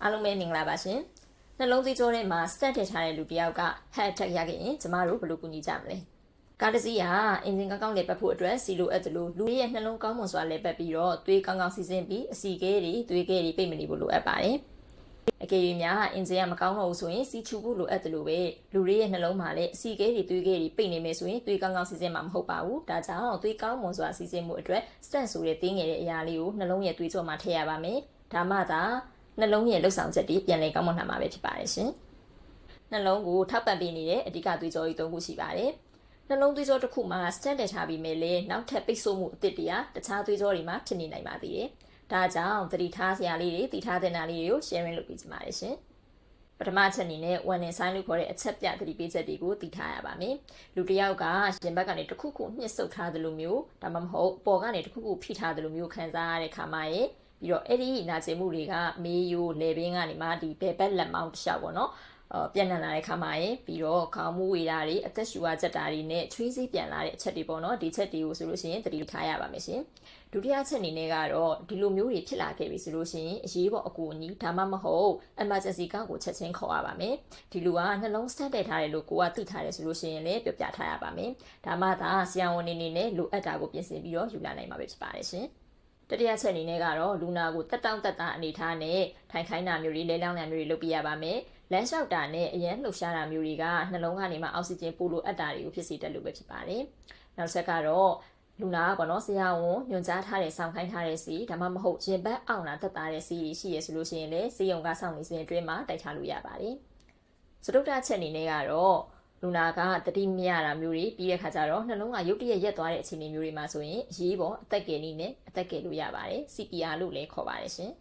အားလုံးပဲမင်္ဂလာပါရှင်နှလုံးသွေးကြောထဲမှာ stent ထည့်ထားတဲ့လူတစ်ယောက်က heart attack ရခဲ့ရင်ကျမတို့ဘယ်လိုကူညီကြမလဲကားတစ်စီးဟာအင်ဂျင်ကောင်းကောင်းလည်ပတ်ဖို့အတွက်စီလိုအပ်တယ်လို့လူရဲ့နှလုံးကောင်းမွန်စွာလည်ပတ်ပြီးတော့သွေးကောင်းကောင်းစီးဆင်းပြီးအစီကဲတွေသွေးကဲတွေပိတ်မနေဖို့လိုအပ်ပါတယ်အကယ်၍များအင်ဂျင်ကမကောင်းတော့ဘူးဆိုရင်စီချူဖို့လိုအပ်တယ်လို့ပဲလူရဲ့နှလုံးမှာလည်းအစီကဲတွေသွေးကဲတွေပိတ်နေမယ်ဆိုရင်သွေးကောင်းကောင်းစီးဆင်းမှာမဟုတ်ပါဘူးဒါကြောင့်သွေးကောင်းမွန်စွာစီးဆင်းမှုအတွက် stent ဆိုတဲ့သေးငယ်တဲ့အရာလေးကိုနှလုံးရဲ့သွေးကြောမှာထည့်ရပါမယ်ဒါမှသာနှလုံးရဲ့လှုပ်ဆောင်ချက်တွေပြန်လည်ကောင်းမွန်လာမှာပဲဖြစ်ပါတယ်ရှင်နှလုံးကိုထောက်ပံ့ပေးနေတဲ့အဓိကသွေးကြောကြီး၃ခုရှိပါတယ်နှလုံးသွေးကြောတစ်ခုမှာ stent ထည့်ထားပြီးမယ်လေနောက်ထပ်ပိတ်ဆို့မှုအသစ်တရားတခြားသွေးကြောတွေမှာဖြစ်နေနိုင်ပါသေးတယ်ဒါကြောင့်သတိထားစရာလေးတွေသိထားတဲ့နာလေးတွေကို sharing လုပ်ပေးကြပါရရှင်ပထမအချက်အနေနဲ့ warning sign လို့ခေါ်တဲ့အချက်ပြသတိပေးချက်တွေကိုသိထားရပါမယ်လူတစ်ယောက်ကရင်ဘက်ကနေတစ်ခုခုညှစ်ဆုပ်ထားသလိုမျိုးဒါမှမဟုတ်ပေါ်ကနေတစ်ခုခုဖိထားသလိုမျိုးခံစားရတဲ့ခါမှာရဲ့ပြီးတော့အဲ့ဒီနာကျင်မှုတွေကမေးယိုလေပင်ကနေမှဒီဘယ်ဘက်လက်မောင်းတစ်လျှောက်ပေါ့နော်ပြန်လာတဲ့ခါမှာရဲ့ပြီးတော့ခေါင်းမူးဝေတာတွေအသက်ရှူရချက်တာတွေနဲ့ချွေးစည်းပြန်လာတဲ့အချက်တွေပေါ့နော်ဒီချက်တွေကိုဆိုလို့ရှိရင်သတိထားရပါမယ်ရှင်ဒုတိယချက်အနေနဲ့ကတော့ဒီလိုမျိုးတွေဖြစ်လာခဲ့ပြီဆိုလို့ရှိရင်အရေးပေါ်အကူအညီဒါမှမဟုတ် emergency ကောက်ကိုချက်ချင်းခေါ်ရပါမယ်ဒီလူကနှလုံး stent ထည့်ထားတယ်လို့ကိုကသိထားတယ်ဆိုလို့ရှိရင်လည်းပြောပြထားရပါမယ်ဒါမှသာဆရာဝန်အနေနဲ့လိုအပ်တာကိုပြင်ဆင်ပြီးတော့ယူလာနိုင်မှာပဲဖြစ်ပါတယ်ရှင်တတိယချက်အနေနဲ့ကတော့လူနာကိုတက်တောင့်တက်တာအနေထားနဲ့ထိုင်ခိုင်းတာမျိုးတွေလဲလောင်းတာမျိုးတွေလုပ်ပြရပါမယ်လမ်းလျှောက်တာနဲ့အရန်လှုပ်ရှားတာမျိုးတွေကနှလုံးကနေမှအောက်ဆီဂျင်ပို့လို့အပ်တာတွေကိုဖြစ်စေတယ်လို့ပဲဖြစ်ပါတယ်နောက်ချက်ကတော့လူနာကပေါ့နော်ဆရာဝန်ညွှန်ကြားထားတဲ့ဆောင်ခိုင်းထားတဲ့စီဒါမှမဟုတ်ရင်ဘတ်အောင်လာတက်တာတဲ့စီရှိရဆိုလို့ရှိရင်လည်းစေယုံကစောင့်နေစဉ်အတွင်းမှာတိုက်ထားလို့ရပါတယ်စတုတ္ထချက်အနေနဲ့ကတော့လူနာကတတိမရတာမျိုးတွေပြီးတဲ့ခါကျတော့နှလုံးကရုတ်တရက်ရက်သွားတဲ့အခြေအနေမျိုးတွေမှာဆိုရင်အရေးပေါ်အသက်ကယ်နည်းနဲ့အသက်ကယ်လို့ရပါတယ် CPR လို့လည်းခေါ်ပါတယ်ရှင်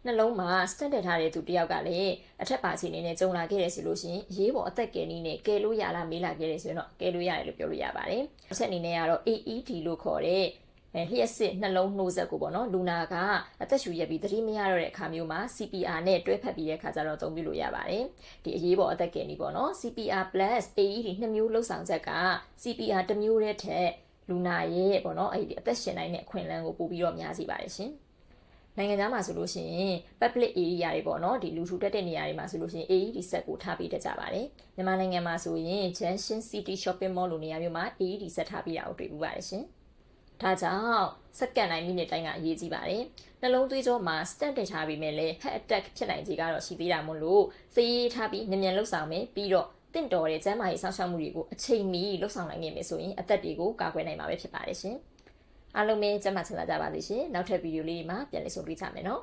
နှလုံးမှာ stent ထည့်ထားတဲ့သူတယောက်ကလည်းအထက်ပါအခြေအနေနဲ့ကြုံလာခဲ့ရဆိုလို့ရှိရင်အရေးပေါ်အသက်ကယ်နည်းနဲ့ကယ်လို့ရလားမေးလာခဲ့ရဆိုရင်တော့ကယ်လို့ရတယ်လို့ပြောလို့ရပါတယ်အချက်အနေနဲ့ကတော့ AED လို့ခေါ်တဲ့လျှက်စစ်နှလုံးနှိုးဆက်ကိုပေါ့နော်လူနာကအသက်ရှူရက်ပြီးသတိမရတော့တဲ့အခါမျိုးမှာ CPR နဲ့တွဲဖက်ပြီးတဲ့အခါကျတော့သုံးပြလို့ရပါတယ်ဒီအရေးပေါ်အသက်ကယ်နည်းပေါ့နော် CPR plus AED နှစ်မျိုးလှုပ်ဆောင်ချက်က CPR တစ်မျိုးတည်းထက်လူနာရဲ့ပေါ့နော်အဲ့ဒီအသက်ရှင်နိုင်တဲ့အခွင့်အလမ်းကိုပို့ပြီးတော့များစီပါတယ်ရှင်နိုင်ငံသားမှာဆိုလို့ရှိရင် public area တွေပေါ့နော်ဒီလူထူတက်တဲ့နေရာတွေမှာဆိုလို့ရှိရင် AED set ကိုထားပေးတတ်ကြပါတယ်မြန်မာနိုင်ငံမှာဆိုရင် Junction City Shopping Mall လိုနေရာမျိုးမှာ AED set ထားပေးတာကိုတွေ့ပူပါတယ်ရှင်ဒါကြောင့်စက္ကန့်တိုင်းမိနစ်တိုင်းကအရေးကြီးပါတယ်နှလုံးသွေးကြောမှာ stent ထည့်ထားပြီးမဲ့လည်း heart attack ဖြစ်နိုင်ခြေကတော့ရှိသေးတာမို့လို့စေးရေးထားပြီးမြန်လှုပ်ဆောင်မယ်ပြီးတော့တင့်တော်တဲ့ကျန်းမာရေးစောင့်ရှောက်မှုတွေကိုအချိန်မီလှုပ်ဆောင်နိုင်နေမယ်ဆိုရင်အသက်တွေကိုကာကွယ်နိုင်မှာပဲဖြစ်ပါတယ်ရှင်အားလုံးပဲကျန်းမာချမ်းသာကြပါစေရှင်နောက်ထပ်ဗီဒီယိုလေးတွေမှာပြန်လည်ဆုံတွေ့ကြမယ်နော်